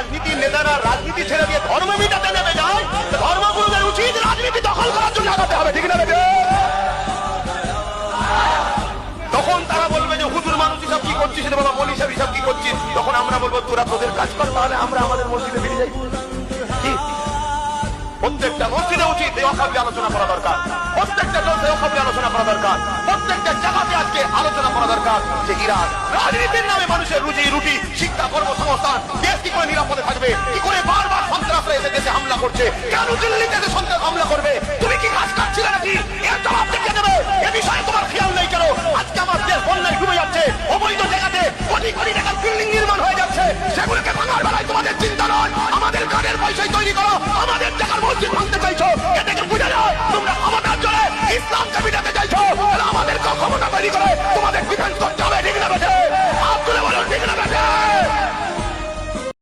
রাজনীতির নেতারা রাজনীতি ছেড়ে দিয়ে ধর্ম মিটাতে নেমে যায়, ধর্মগুরুদের উচিত রাজনীতি দখল করার জন্য আগাতে হবে, ঠিক না? তখন তারা বলবে যে হুজুর মানুষ হিসাব কি করছিস রে বাবা, বলি হিসাব কি করছিস? তখন আমরা বলবো তোরা তোদের কাজ কর, তাহলে আমরা আমাদের মসজিদে ফিরে যাই। কি প্রত্যেকটা মসজিদে উচিত এই অখাদ্য আলোচনা করা দরকার, প্রত্যেকটা জলসে অখাদ্য আলোচনা করা দরকার, প্রত্যেকটা জায়গাতে আজকে আলোচনা করা দরকার যে ইরান রাজনীতির নামে মানুষের রুজি রুটি, শিক্ষা, কর্মসংস্থান, দেশ কি করে নিরাপদে থাকবে, কি করে বারবার সন্ত্রাসরা এসে দেশে হামলা করছে, কেন দিল্লিতে সন্ত্রাস হামলা করবে? তুমি কি কাজ কাটছিলে নাকি? এর জবাব দেখে দেবে। এ বিষয়ে তোমার খেয়াল নেই কেন? আজকে আমার দেশ বন্যায় ডুবে যাচ্ছে, অবৈধ জায়গাতে কোটি কোটি টাকার বিল্ডিং নির্মাণ হয়ে যাচ্ছে, সেগুলোকে ভাঙার বেলায় তোমাদের চিন্তা নয়, আমাদের কানের পয়সায় তৈরি করো, আমাদের টাকার মসজিদ ভাঙতে চাইছো, এ থেকে বুঝে যাও তোমরা ক্ষমতার জন্য ইসলামকে মিটাতে চাইছো, আমাদেরকে ক্ষমতা তৈরি করে তোমাদের ডিফেন্স করতে হবে, ঠিক না? বেঠে হাত তুলে বলুন, ঠিক না? বেঠে